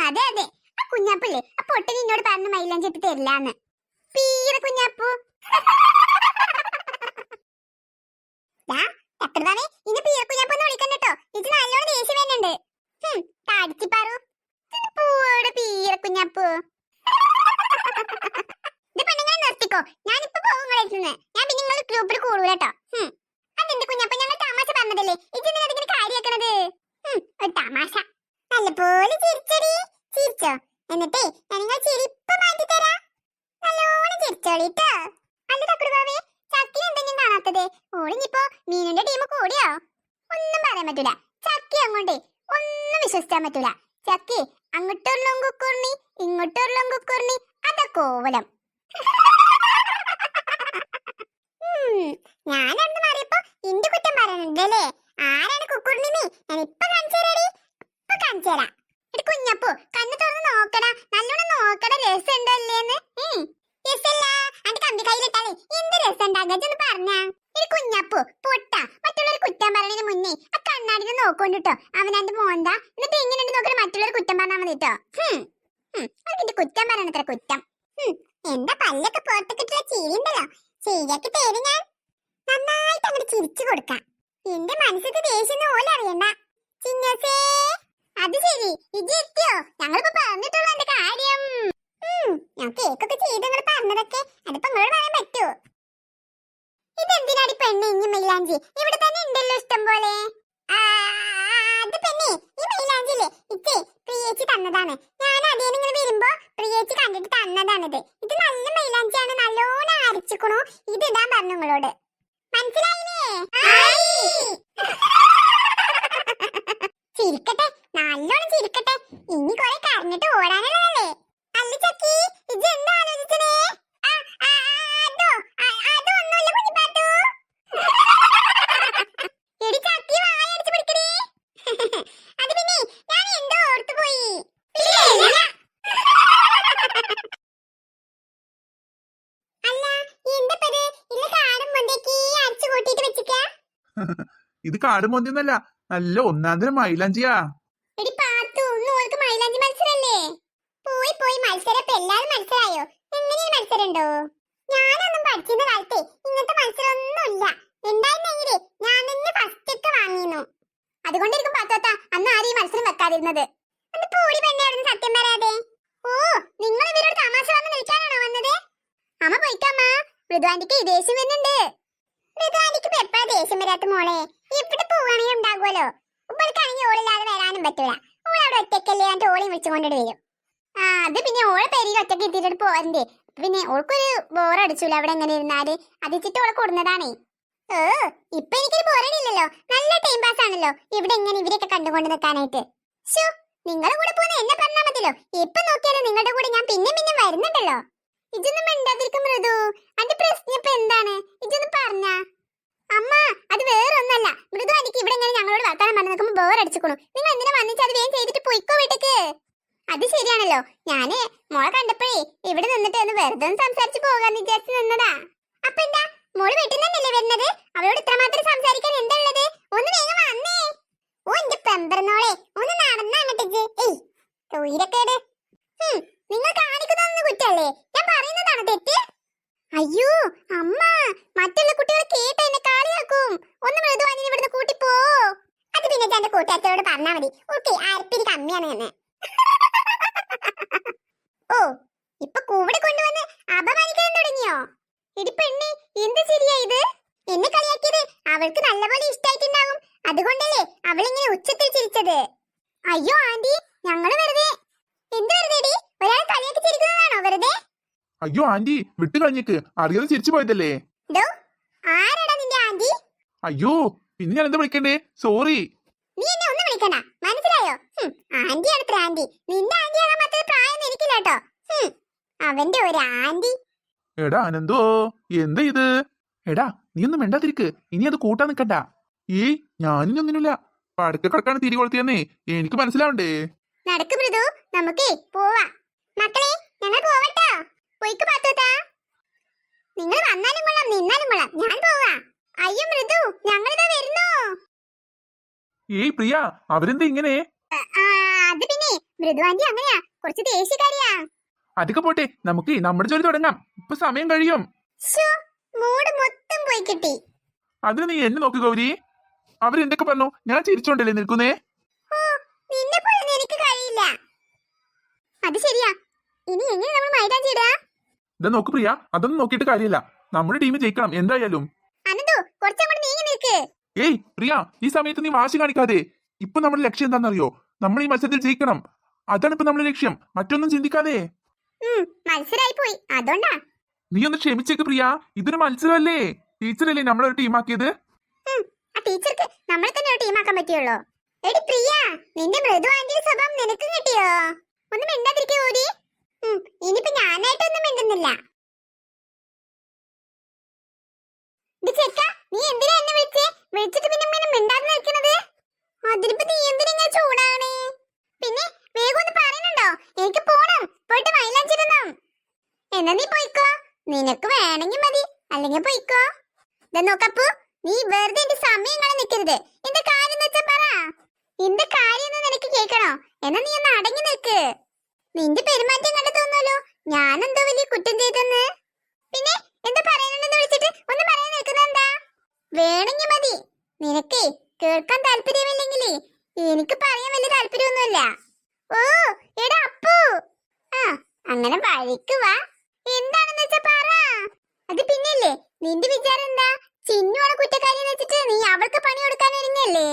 അതെ അതെ, ആ കുഞ്ഞാപ്പല്ലേ ആ പൊട്ടൻ എന്നോട് പറഞ്ഞു മൈലാഞ്ചി ഇട്ട് തരില്ലാന്ന്. പീറ കുഞ്ഞാപ്പു. ഇനി പീറ കുഞ്ഞാപ്പൊന്ന് വിളിക്കണ്ടോ, ഇത് നല്ലോണം ദേഷ്യം വരുന്നുണ്ട്. കാടിച്ചു പാറു പൂവോട് പീറ കുഞ്ഞാപ്പു. ഇത് പെണ്ണുങ്ങളെ നിർത്തിക്കോ, ഞാനിപ്പോ പോകും. ഞാൻ പിന്നെ നിങ്ങൾ ഗ്രൂപ്പിൽ കൂടൂല കേട്ടോ. അതെന്ത് കുഞ്ഞാപ്പ, ഞങ്ങൾ തമാശ പറഞ്ഞതല്ലേ, ഇതിങ്ങനെ കാര്യാക്കണത്? ഒരു തമാശ. നല്ലപോലെ ചിരിച്ചടി, ചിരിച്ചോ. എന്നിട്ടേ ഞാൻ ചിരിപ്പ് മാറ്റി തരാം. നല്ലോണം ചിരിച്ചോളിട്ടോ. അല്ല തക്കുടുവാവേ, ചക്കി എന്തെങ്കിലും കാണാത്തത്? ഓളിഞ്ഞിപ്പോ മീനിന്റെ ടീം കൂടിയോ? ഒന്നും പറയാൻ പറ്റൂല. ചക്കി അങ്ങോട്ടേ ഒന്നും വിശ്വസിക്കാൻ പറ്റൂല. ചക്കി അങ്ങോട്ടുള്ളും കുക്കുർണി ഇങ്ങോട്ടുള്ളും കുക്കുർണി, അതൊക്കെ ഓവലം. ഞാനന്ന് മാറിയപ്പോ ഇന്റെ കുറ്റം പറയുന്നുണ്ടല്ലേ? ആരാണ് കുക്കുർണിമി? ഞാൻ ഇപ്പൊ കാണിച്ചു തരാടി, ഇപ്പൊ കാണിച്ചു തരാം. കുഞ്ഞപ്പോ കണ്ണ് തുറന്ന് നോക്കടാ, നല്ലോണം നോക്കടാ, രസം ഉണ്ടോ അല്ലേന്ന്. രസല്ല അന്റെ കമ്പി കയ്യിലിട്ടാലേ എന്ത് രസം ഉണ്ടാകാന്ന് പറഞ്ഞാ. ഒരു കുഞ്ഞപ്പോ പൊട്ട മറ്റുള്ളവർ കുറ്റം പറയുന്നതിന് മുന്നേ ആ കണ്ണാടിനെ നോക്കൊണ്ടിട്ടോ അവനന്റെ മോന്താ. എന്നിട്ട് എങ്ങനെയുണ്ട് നോക്കണ മറ്റുള്ളവർ കുറ്റം പറഞ്ഞാൽ മതി കേട്ടോ. അതിന്റെ കുറ്റം പറയണത്ര കുറ്റം. എന്താ പല്ലൊക്കെ പുറത്തേക്കിട്ടുള്ള ചിരിണ്ടല്ലോ, ശരിയാക്കി തരും ഞാൻ. നന്നായിട്ട് അങ്ങോട്ട് ചിരിച്ചു കൊടുക്കാം. എന്റെ മനസ്സിൽ ദേഷ്യം ഓല അറിയണ്ട. ചിന്നസേ അത് ശരി, ഇജി എത്തിയോ? ഞങ്ങളിപ്പോ പറഞ്ഞിട്ടുള്ള എന്റെ കാര്യം. ഞാൻ കേക്കൊക്കെ ചെയ്ത് നിങ്ങൾ പറഞ്ഞതൊക്കെ അതിപ്പോ നിങ്ങളോട് പറയാൻ പറ്റുമോ? ഇതെന്തിനാടി പെണ്ണെ ഇനി മൈലാഞ്ചി? ഇവിടെ തന്നെ ഉണ്ടല്ലോ ഇഷ്ടം പോലെ. അത് പെണ്ണെ, ഈ മൈലാഞ്ചില്ലേ ഇച്ചേ പ്രിയേച്ചി തന്നതാണ്. ഞാൻ അതേ നിങ്ങൾ വരുമ്പോ പ്രിയേച്ചി കണ്ടിട്ട് തന്നതാണിത്. ഇത് നല്ല മൈലാഞ്ചിയാണ്, നല്ലോണം അരച്ചിക്കണു. ഇത് ഇടാൻ പറഞ്ഞു നിങ്ങളോട്, മനസ്സിലായില്ലേ? ചിരിക്കട്ടെ, നല്ലോണം ചിരിക്കട്ടെ. ഇനി കൊറേ കരഞ്ഞിട്ട് ഓടാനുള്ളതല്ലേ. അല്ല ചക്കി, ഇത് എന്താ ആലോചിച്ചേ? അതൊന്നുമില്ല കുഞ്ഞിപ്പാത്തു. എടി ചക്കി വായടിച്ചു പിടിക്കണേ. അത് പിന്നെ ഞാൻ എന്തോ ഓർത്തു പോയി. അല്ല എന്തപ്പത് ഇല്ല കാടും മൊന്തേക്ക് അരച്ചു കൂട്ടിട്ട് വെച്ചിക്ക? ഇത് കാടും മൊന്തിയൊന്നല്ല, നല്ല ഒന്നാന്തരം മൈലാഞ്ചിയാ. എടി പാത്തു, ഓൾക്ക് മൈലാഞ്ചി മത്സരല്ലേ? പോയി പോയി മത്സരം ഇപ്പൊ എല്ലാരും മനസ്സിലായോ? എങ്ങനെയാ മത്സരം ഉണ്ടോ? ഞാനൊന്നും പഠിക്കുന്ന കാലത്തെ ഇങ്ങനത്തെ മത്സരം ഒന്നുമില്ല. ഉണ്ടായിരുന്നെങ്കിലേ ഞാൻ തന്നെ ഫസ്റ്റ് ഒക്കെ വാങ്ങിയിരുന്നു. അതുകൊണ്ടിരിക്കും പാത്തോത്ത അന്ന് ആരും ഈ മത്സരം വെക്കാതിരുന്നത്. അത് പൂടി പെണ്ണെ അവിടെ സത്യം പറയാതെ. ഓ, നിങ്ങൾ ഇവരോട് തമാശ വന്ന് നിൽക്കാനാണോ വന്നത്? അമ്മ പോയിക്കമ്മ, മൃദുവാന്റിക്ക് ദേഷ്യം വരുന്നുണ്ട്. മൃദുവാന്റിക്ക് ഇപ്പൊ എപ്പോഴാ ദേഷ്യം വരാത്ത മോളെ? എവിടെ പോവാണെങ്കിൽ ഉണ്ടാകുമല്ലോ. ഉപ്പൾക്കാണെങ്കിൽ ഓളില്ലാതെ വരാനും പറ്റൂല. ഓളവിടെ ഒറ്റക്കല്ലേ, ഞാൻ ഓളെയും വിളിച്ചുകൊണ്ടിട്ട് വരും. അത് പിന്നെ ഓളെ പേരിൽ ഒറ്റക്ക് എത്തിയിട്ട് പോരണ്ടേ? പിന്നെ ഓൾക്കൊരു ബോറടിച്ചൂല അവിടെ എങ്ങനെ ഇരുന്നാല്. അതിച്ചിട്ട് ഓളെ കൊടുന്നതാണേ. ഇപ്പൊ എനിക്കൊരു ബോറടിയില്ലല്ലോ, നല്ല ടൈം പാസ് ആണല്ലോ ഇവിടെ ഇങ്ങനെ ഇവരൊക്കെ കണ്ടുകൊണ്ട് നിൽക്കാനായിട്ട്. ഷോ, നിങ്ങളുടെ കൂടെ പോകുന്ന എന്നെ പറഞ്ഞാൽ മതിയല്ലോ. എപ്പൊ നോക്കിയാലും നിങ്ങളുടെ കൂടെ ഞാൻ പിന്നെ വരുന്നുണ്ടല്ലോ. ഇതൊന്നും മിണ്ടാതിരിക്കും മൃദു. അതിന്റെ പ്രശ്നം ഇപ്പൊ എന്താണ്? ഇതൊന്നും പറഞ്ഞ അമ്മ. അത് വേറൊന്നല്ല, മൃദു എനിക്ക് ഇവിടെ ഇങ്ങനെ ഞങ്ങളോട് വർത്താനം പറഞ്ഞു നിൽക്കുമ്പോ ബോറടിച്ചിക്കണു. നിങ്ങൾ എന്തിനാ വന്നിച്ച് അത് വേഗം ചെയ്തിട്ട് പോയിക്കോ വീട്ടിക്ക്. അത് ശരിയാണല്ലോ, ഞാന് മോളെ കണ്ടപ്പോഴേ ഇവിടെ നിന്നിട്ട് ഒന്ന് വെറുതെ സംസാരിച്ചു പോകാന്ന് വിചാരിച്ചു നിന്നതാ. അപ്പൊ എന്താ മോള് വീട്ടിൽ തന്നെയല്ലേ വരുന്നത്? അവളോട് ഇത്രമാത്രം സംസാരിക്കാൻ എന്താ ഉള്ളത്? ഒന്ന് വേഗം വന്നേ. ഓ എന്റെ പെമ്പറന്നോളെ, ഒന്ന് നടന്നാ അങ്ങോട്ടേക്ക്. ഏയ് തൊയിരക്കേട്. നിങ്ങൾ കാണിക്കുന്നതൊന്നും കുറ്റല്ലേ, ഞാൻ പറയുന്നതാണ് തെറ്റ്. അയ്യോ അമ്മ, മറ്റുള്ള കുട്ടികൾ കേട്ട് എന്നെ കളിയാക്കും. ഒന്ന് മൃദുവാനി ഇവിടുന്ന് കൂട്ടിപ്പോ. അത് പിന്നെ എന്റെ കൂട്ടുകാരത്തോട് പറഞ്ഞാ മതി. ഓക്കെ, അരപ്പിരി കമ്മിയാണ് എന്ന്. ഓ, ഇപ്പൊ കൂടെ കൊണ്ടുവന്ന് അപമാനിക്കാൻ തുടങ്ങിയോ? ഇടി പെണ്ണെ, എന്ത് ശരിയാ ഇത്? എന്നെ കളിയാക്കിയത് അവൾക്ക് നല്ലപോലെ ഇഷ്ടായിട്ടുണ്ടാകും. അതുകൊണ്ടല്ലേ അവളിങ്ങനെ ഉച്ചത്തിൽ ചിരിച്ചത്. അയ്യോ ആന്റി, ഞങ്ങള് വെറുതെ. എന്ത് വെറുതെ? ഒരാൾ കളിയാക്കി ചിരിക്കുന്നതാണോ വെറുതെ? അയ്യോ ആന്റി, വിട്ടു കളഞ്ഞേക്ക്, അറിയാതെ ചിരിച്ചു പോയതല്ലേ. ആരാടാ നിന്റെ ആന്റി? അയ്യോ, പിന്നെ ഞാൻ എന്താ വിളിക്കണ്ടേ? സോറി. നീ എന്നെ ഒന്നും വിളിക്കണ്ട, മനസ്സിലായോ? ആന്റിയാണ് ഇത്ര ആന്റി. നിന്റെ ആന്റി ആകാൻ മാത്രം പ്രായം എനിക്കില്ല കേട്ടോ. അവന്റെ ഒരു ആന്റി. എടാ അനന്തോ, എന്താ ഇത്? എടാ നീ ഒന്നും മിണ്ടാതിരിക്ക്, ഇനി അത് കൂട്ടാൻ നിക്കണ്ട. ഞാനിനി ഒന്നിനുമില്ല. പടക്ക കിടക്കാണ് തിരി കൊളുത്തിയെന്നേ എനിക്ക് മനസ്സിലാവണ്ടേ. നടക്ക് മൃദു, നമുക്കേ പോവാ. മക്കളെ ഞങ്ങൾ പോവട്ടോ. പോയിക്ക് പാത്തോത്താ. നിങ്ങൾ വന്നാലും കൊള്ളാം നിന്നാലും കൊള്ളാം, ഞാൻ പോവാ. അയ്യോ മൃദു, ഞങ്ങളിതാ വരുന്നു. ഏയ് പ്രിയ, അവരെന്താ ഇങ്ങനെ? അത് പിന്നെ മൃദുവാന്റി അങ്ങനെയാ, കുറച്ച് ദേഷ്യക്കാരിയാ. അതൊക്കെ പോട്ടെ, നമുക്ക് നമ്മുടെ ജോലി തുടങ്ങാം. ഇപ്പൊ സമയം കഴിയും. മൂഡ് മൊത്തം പോയി കിട്ടി. അതിന് നീ എന്നെ നോക്ക് ഗൗരി. അവരെന്തൊക്കെ പറഞ്ഞു? ഞാൻ ചിരിച്ചോണ്ടല്ലേ നിൽക്കുന്നേ. നിന്നെ പോലെ എനിക്ക് കഴിയില്ല. അത് ശരിയാ. ഇനി എങ്ങനെ നമ്മൾ മൈലാഞ്ചി ഇടാ? ഇതാ നോക്ക് പ്രിയ, അതൊന്നും നോക്കിയിട്ട് കാര്യമില്ല. നമ്മുടെ ടീം ജയിക്കണം എന്തായാലും. അനന്തു, കുറച്ചങ്ങോട്ട് നീങ്ങി നിൽക്ക്. ഏയ് പ്രിയ, ഈ സമയത്ത് നീ വാശി കാണിക്കാതെ. ഇപ്പൊ നമ്മുടെ ലക്ഷ്യം എന്താണെന്നറിയോ? നമ്മൾ ഈ മത്സരത്തിൽ ജയിക്കണം. അതാണ് ഇപ്പൊ നമ്മുടെ ലക്ഷ്യം. മറ്റൊന്നും ചിന്തിക്കാതെ. മത്സരായി പോയി, അതുകൊണ്ടാ. നീ ഒന്ന് ക്ഷമിച്ചേക്ക് പ്രിയ, ഇതൊരു മത്സരമല്ലേ. ടീച്ചറല്ലേ നമ്മളൊരു ടീമാക്കിയത്. ആ ടീച്ചർക്ക് നമ്മളെ തന്നെ ഒരു ടീമാക്കാൻ പറ്റുള്ളൂ. എടി പ്രിയ, നിന്റെ മൃദു ആന്റിയുടെ സ്വഭാവം നിനക്ക് കിട്ടിയോ? ഒന്നും മിണ്ടാതിരിക്കേ ഊരി. ഇനിയിപ്പോ ഞാനായിട്ടൊന്നും മിണ്ടുന്നില്ല. ചെക്ക, നീ എന്തിനാ എന്നെ വിളിച്ചിട്ട് പിന്നെ മിണ്ടാതെ നിൽക്കുന്നത്? അതിനിപ്പോ നീ എന്തിനാ ചൂടാണ്? പിന്നെ വേഗം ഒന്ന് പറയുന്നുണ്ടോ? എനിക്ക് പോണം, പോയിട്ട് മൈലാഞ്ചി ഇടണം. എന്നാ നീ പോയിക്കോ, നിനക്ക് വേണമെങ്കിൽ മതി, അല്ലെങ്കിൽ പോയിക്കോ. ഇതാ നോക്കപ്പു, നീ വെറുതെ എന്റെ സമയം കാണാൻ നിൽക്കരുത്. എന്റെ കാര്യം വെച്ചാ പറ. എന്റെ കാര്യം നിനക്ക് കേൾക്കണോ? എന്നാ നീ ഒന്ന് അടങ്ങി നിൽക്ക്. നിന്റെ പെരുമാറ്റം കണ്ടു തോന്നുമല്ലോ ഞാനെന്തോ വലിയ കുറ്റം ചെയ്തെന്ന്. പിന്നെ എന്താ പറയാനുണ്ടെന്ന് വിളിച്ചിട്ട് ഒന്ന് പറയാൻ നിൽക്കുന്ന എന്താ? വേണമെങ്കിൽ മതി. നിനക്കേ കേൾക്കാൻ താല്പര്യമില്ലെങ്കിലേ എനിക്ക് പറയാൻ വലിയ താല്പര്യമൊന്നുമില്ല. ഓ എടാ അപ്പു, അങ്ങനെ വഴിക്ക് വാ. എന്താണെന്ന് വെച്ചാ പറ. അത് പിന്നെയല്ലേ, നിന്റെ വിചാരം എന്താ? ചിന്നുവാണ് കുറ്റക്കാരി എന്ന് വെച്ചിട്ട് നീ അവൾക്ക് പണി കൊടുക്കാൻ ഒരുങ്ങല്ലേ?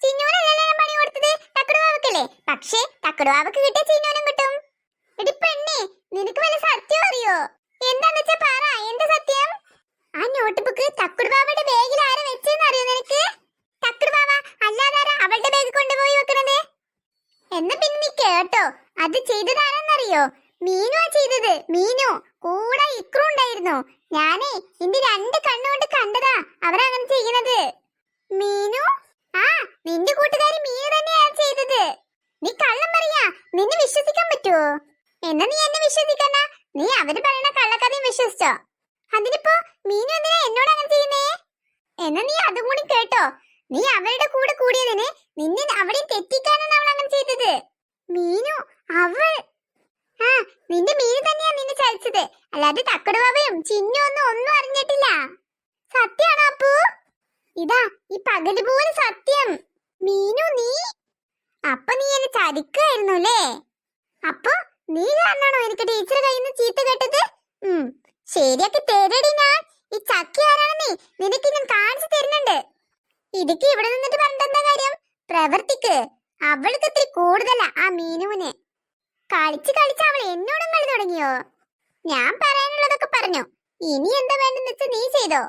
ചിന്നുവിനല്ലല്ലോ പണി കൊടുത്തത്, തക്കടുവാവക്കല്ലേ. പക്ഷേ തക്കടുവാവക്ക് കിട്ടിയ ചിന്നുവിനും കിട്ടും. എടി പെണ്ണേ, നിനക്ക് വല്ല സത്യം അറിയോ? എന്താന്ന് വെച്ചാ പറ, എന്താ സത്യം? ആ നോട്ട് ബുക്ക് തക്കടുവാവയുടെ ബാഗിൽ ആരാ വെച്ചെന്ന് അറിയോ നിനക്ക്? തക്കടുവാവ അല്ലാതാരാ അവളുടെ ബാഗ് കൊണ്ടുപോയി വെക്കണത്? എന്നാ പിന്നെ നീ കേട്ടോ, അത് ചെയ്തതാരെന്നറിയോ? മീനുവാ ചെയ്തത്. മീനു കൂടെ ഇക്രു ഉണ്ടായിരുന്നു. ഞാനേ എന്റെ 2 കണ്ണുകൊണ്ട് കണ്ടതാ അവരങ്ങനെ ചെയ്യുന്നത്. മീനു? നിന്റെ കൂട്ടുകാരി മീനു തന്നെയാ ചെയ്തത്. നീ കള്ളം പറയാ, നിന്നെ വിശ്വസിക്കാൻ പറ്റുമോ? എന്നാ നീ എന്നെ വിശ്വസിക്കണ്ട, നീ അവര് പറയുന്ന കള്ളക്കഥയും വിശ്വസിച്ചോ? അതിനിപ്പോ മീനു എന്തിനാ എന്നോട് അങ്ങനെ ചെയ്യുന്നേ? എന്നാ നീ അതും കൂടി കേട്ടോ, നീ അവരുടെ കൂടെ കൂടിയതിന് നിന്നെ അവിടെ തെറ്റിക്കാനാണ് അവൾ അങ്ങനെ ചെയ്തത്. മീനു അവൾ നിന്റെ മീനു തന്നെയാ നിന്നെ ചതിച്ചത്, അല്ലാതെ തക്കടുവാവയും ചിന്നു ഒന്നും അറിഞ്ഞിട്ടില്ല. സത്യാണോ അപ്പു? ഇതാ ഈ പകല് പോലെ സത്യം. മീനു നീ അപ്പൊ നീ എന്നെ ചതിക്കായിരുന്നു അല്ലേ? അപ്പൊ നീ കാരണാണോ എനിക്ക് ടീച്ചർ കയ്യിൽ നിന്ന് ചീത്ത കേട്ടത്? ശരിയാക്കി തരടി ഞാൻ. ഈ ചക്കി ആരാണെന്നേ നിനക്ക് ഞാൻ കാണിച്ചു തരുന്നുണ്ട്. ഇതൊക്കെ ഇവിടെ നിന്നിട്ട് പറഞ്ഞിട്ടെന്താ കാര്യം? പ്രവർത്തിക്ക്. അവൾക്ക് ഇത്തിരി കൂടുതലാ ആ മീനുവിന്. കളിച്ച് അവൾ എന്നോടും കളി തുടങ്ങിയോ? ഞാൻ പറയാനുള്ളതൊക്കെ പറഞ്ഞു. ഇനി എന്താ വേണ്ടെന്ന് വെച്ചാ നീ ചെയ്തോ.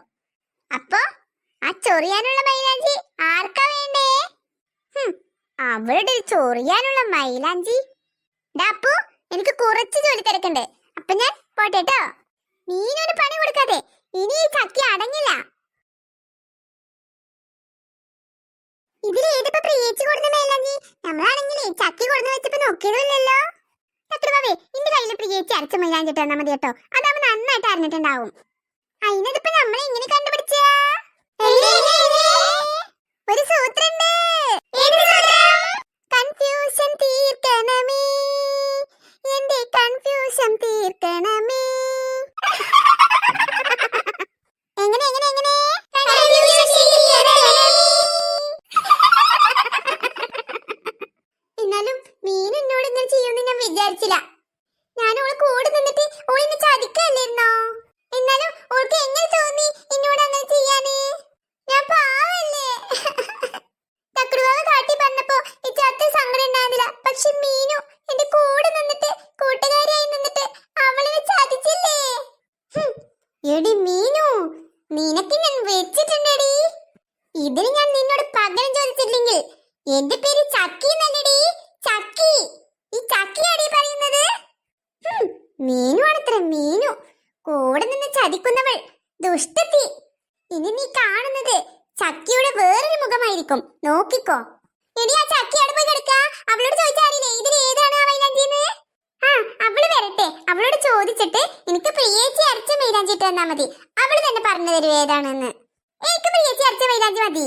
അപ്പൊ ആ ചൊറിയാനുള്ള മൈലാഞ്ചി ആർക്കാ വേണ്ടേ? അവളുടെ ചൊറിയാനുള്ള മൈലാഞ്ചി. അപ്പു, എനിക്ക് കുറച്ച് ജോലി തിരക്കുണ്ട്, അപ്പൊ ഞാൻ പോട്ടെട്ടോ. മീനൊരു പണി കൊടുക്കാതെ ഇനി ഈ ചക്കി അടങ്ങില്ല. ഇതിൽ ഏതിപ്പോ പ്രിയേച്ചി കൊടുത്ത മൈലാഞ്ചി? നമ്മളാണെങ്കിലേ ചക്കി കൊടുന്ന് വെച്ചപ്പോ നോക്കിയതല്ലോ. തക്കടുവാവേ, എന്റെ കയ്യിൽ പ്രിയേച്ചി അരച്ച മൈലാഞ്ചി ഇട്ടാ മതി കേട്ടോ. അതാവുമ്പോ നന്നായിട്ട് അറിഞ്ഞിട്ടുണ്ടാവും. അതിനതിപ്പോ നമ്മളെ ഇങ്ങനെ കണ്ടുപിടിച്ച ഒരു സൂത്രണ്ട്. കൺഫ്യൂഷൻ തീർക്കണമേ, എന്റെ കൺഫ്യൂഷൻ തീർക്കണമേ. എങ്ങനെ എന്നാലും മീൻ എന്നോട് ഇങ്ങനെ ചെയ്യുമെന്ന് ഞാൻ വിചാരിച്ചില്ല. ഞാൻ ഓളെ കൂടെ നിന്നിട്ട് ഓളിന്ന് ചതിക്കല്ലായിരുന്നോ? എന്നാലും ഓൾക്ക് എങ്ങനെ തോന്നി എന്നോട് അങ്ങനെ ചെയ്യാന്? ഞാൻ പാവല്ലേ. തക്കടുവാവ് കാട്ടി പറഞ്ഞപ്പോ എനിക്ക് അത്ര സങ്കടം ഉണ്ടായിരുന്നില്ല. പക്ഷെ മീനു എന്റെ കൂടെ നിന്നിട്ട് കൂട്ടുകാരിയായി നിന്നിട്ട് അവളിനെ ചതിച്ചില്ലേ? എടി മീനു, നിനക്ക് ഞാൻ വെച്ചിട്ടുണ്ടടി. ഇതിന് ഞാൻ നിന്നോട് പകരം ചോദിച്ചില്ലെങ്കിൽ എന്റെ പേര് ചക്കി എന്നല്ലടി, ചക്കി. ഈ ചക്കിയാടി പറയുന്നത്. മീനു ആണത്ര, മീനു. കൂടെ നിന്ന് ചതിക്കുന്നവൾ, ദുഷ്ടത്തി. ഇനി നീ കാണുന്നത് ചക്കിയുടെ വേറൊരു മുഖമായിരിക്കും, നോക്കിക്കോ. ഇനി ആ ചക്കി അവിടെ പോയി കിടക്ക. അവളോട് ചോദിച്ചാറില്ലേ ഇതിൽ ഏതാണ് ആ മൈലാഞ്ചിന്ന്? അവള് വരട്ടെ, അവളോട് ചോദിച്ചിട്ട് എനിക്ക് പ്രിയേച്ചി അരച്ച മൈലാഞ്ചി ഇട്ട് തന്നാ മതി. അവള് തന്നെ പറഞ്ഞു തരും ഏതാണെന്ന്. എനിക്ക് പ്രിയേച്ചി അരച്ച മൈലാഞ്ചി മതി.